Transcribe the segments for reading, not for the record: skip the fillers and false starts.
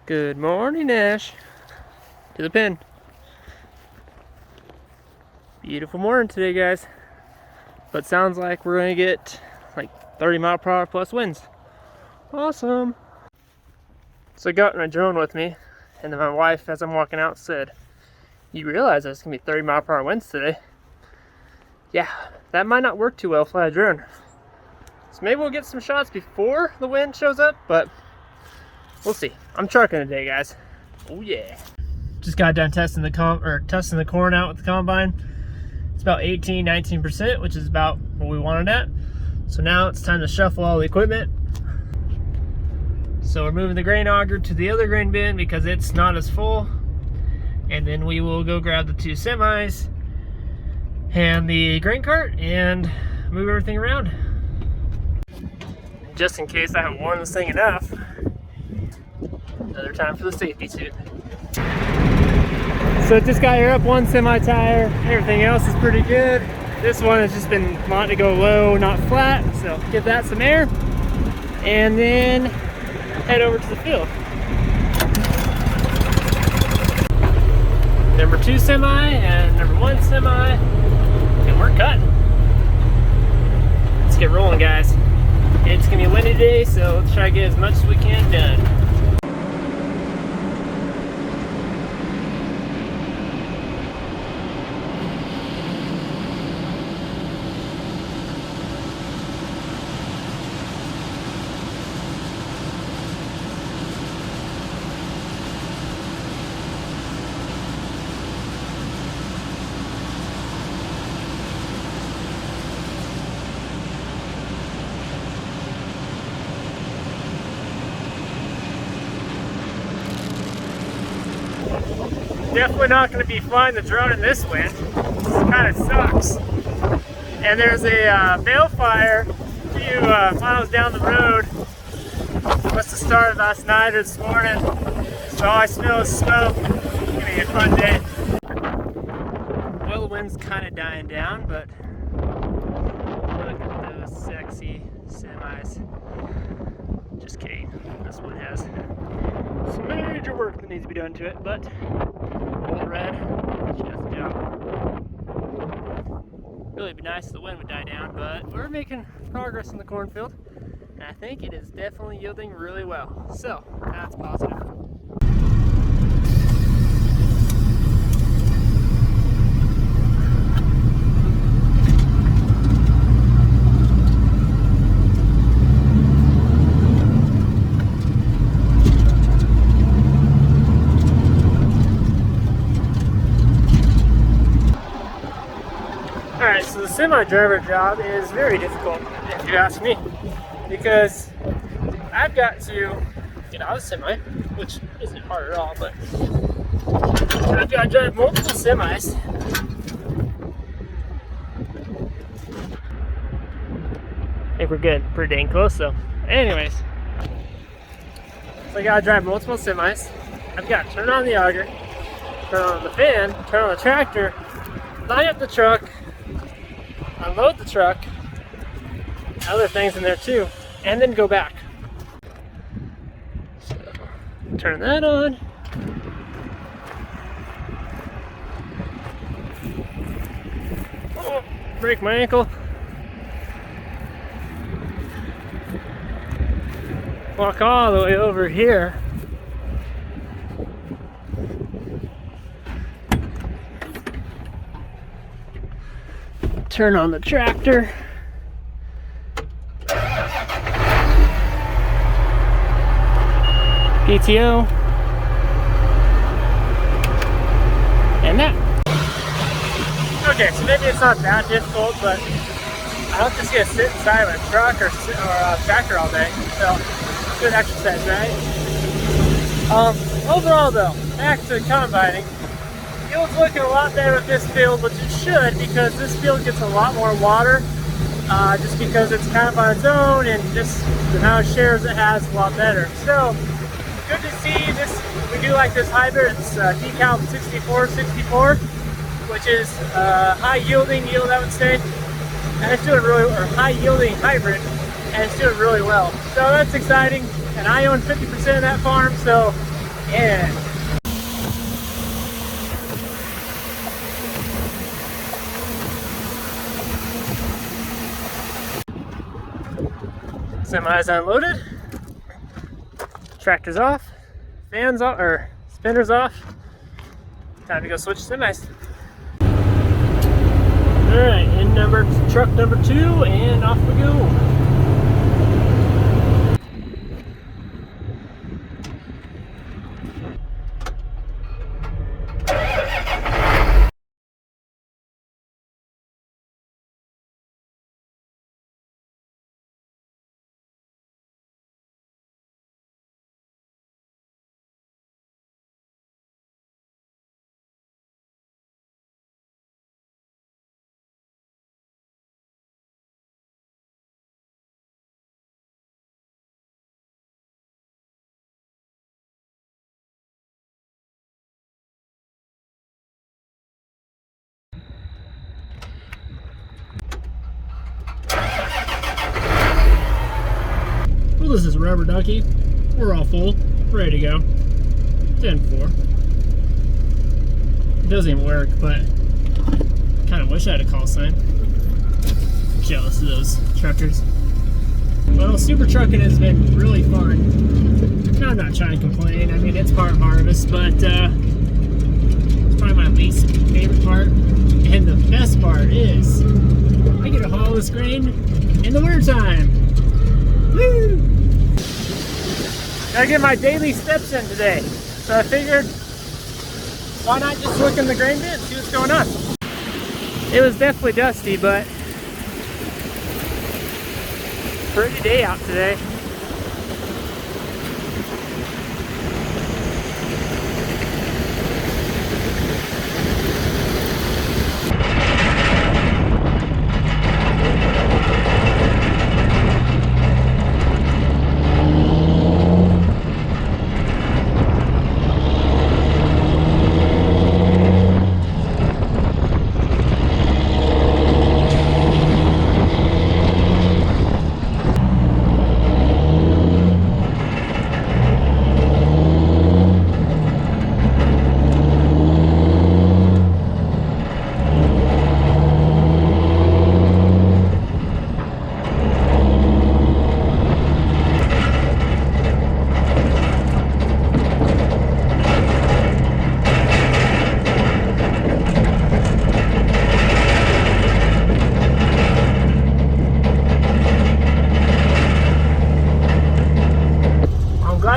Good morning, Ash. To the pen. Beautiful morning today, guys. But sounds like we're gonna get like 30-mile-per-hour plus winds. Awesome. So I got my drone with me, and then my wife, as I'm walking out, said, "You realize there's gonna be 30-mile-per-hour winds today?" Yeah, that might not work too well fly a drone. So maybe we'll get some shots before the wind shows up, but we'll see. I'm trucking today, guys. Oh yeah. Just got done testing the corn out with the combine. It's about 18-19%, which is about what we wanted at. So now it's time to shuffle all the equipment. So we're moving the grain auger to the other grain bin because it's not as full. And then we will go grab the 2 semis and the grain cart and move everything around. Just in case I haven't worn this thing enough, another time for the safety suit. So just got here up 1 semi tire. Everything else is pretty good. This one has just been wanting to go low, not flat. So give that some air and then head over to the field. Number 2 semi and number 1 semi, and we're cutting. Let's get rolling, guys. It's gonna be a windy day, so let's try to get as much as we can done. Definitely not going to be flying the drone in this wind. This kind of sucks. And there's a bale fire a few miles down the road. Must have started last night or this morning. So all I smell is smoke. It's going to be a fun day. Well, the wind's kind of dying down, but look at those sexy semis. Just kidding. This one has some major work that needs to be done to it, but old red, she does the job. Really would be nice if the wind would die down, but we're making progress in the cornfield, and I think it is definitely yielding really well. So that's positive. Alright, so the semi-driver job is very difficult, if you ask me, because I've got to get out of the semi, which isn't hard at all, but I've got to drive multiple semis. I think we're good, pretty dang close though. Anyways, so I got to drive multiple semis. I've got to turn on the auger, turn on the fan, turn on the tractor, line up the truck, unload the truck, other things in there too, and then go back. So, turn that on. Oh, break my ankle. Walk all the way over here. Turn on the tractor. PTO. And that. Okay, so maybe it's not that difficult, but I don't just get to sit inside of a truck or a tractor all day. So, good exercise, right? Overall though, back to combining. Field's looking a lot better with this field, which it should, because this field gets a lot more water, just because it's kind of on its own, and just the amount of shares it has a lot better. So, good to see this. We do like this hybrid. It's decal 6464, which is high yielding yield, I would say, and it's doing really, or high yielding hybrid, and it's doing really well. So that's exciting, and I own 50% of that farm, so Yeah. Semi's unloaded. Tractor's off. Fans off, or spinner's off. Time to go switch semis. Alright, in truck number 2, and off we go. Well, this is Rubber Ducky. We're all full, ready to go. 10-4. It doesn't even work, but kind of wish I had a call sign. Jealous of those truckers. Well, super trucking has been really fun. I'm not trying to complain. I mean, it's part harvest, but it's probably my least favorite part. And the best part is I get to haul this grain in the wintertime. Woo! I get my daily steps in today, so I figured why not just look in the grain bin and see what's going on. It was definitely dusty, but pretty day out today.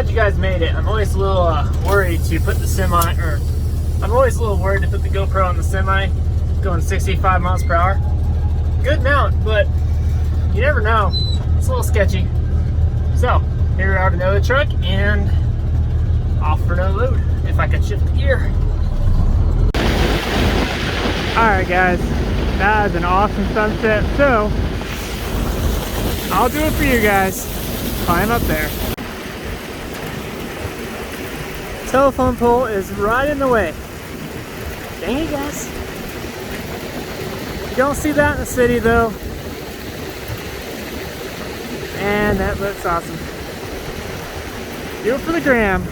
You guys made it. I'm always a little worried to put the semi, or I'm always a little worried to put the GoPro on the semi going 65 miles per hour. Good mount, but you never know. It's a little sketchy. So here we are with another truck and off for another load if I can shift the gear. Alright guys, that is an awesome sunset. So I'll do it for you guys. Climb up there. Telephone pole is right in the way. Dang it, guys. You don't see that in the city though. And that looks awesome. Do it for the gram.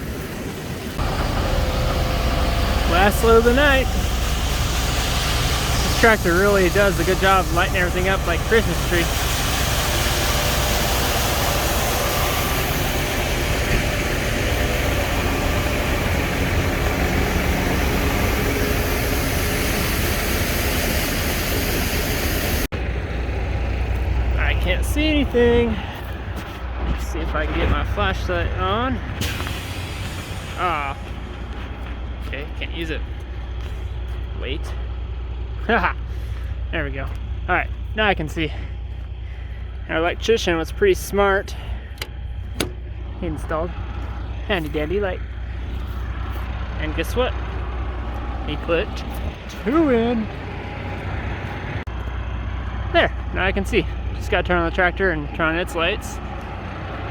Last load of the night. This tractor really does a good job of lighting everything up like Christmas tree. Can't see anything. Let's see if I can get my flashlight on. Ah. Okay, can't use it. Wait. Haha. There we go. Alright, now I can see. Our electrician was pretty smart. He installed handy dandy light. And guess what? He put 2 in. There, now I can see. Just got to turn on the tractor and turn on its lights.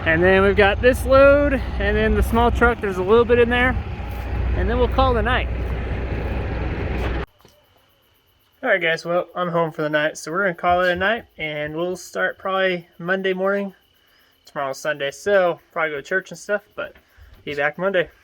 And then we've got this load, and then the small truck, there's a little bit in there. And then we'll call it a night. Alright guys, well, I'm home for the night, so we're going to call it a night, and we'll start probably Monday morning. Tomorrow's Sunday, so probably go to church and stuff, but be back Monday.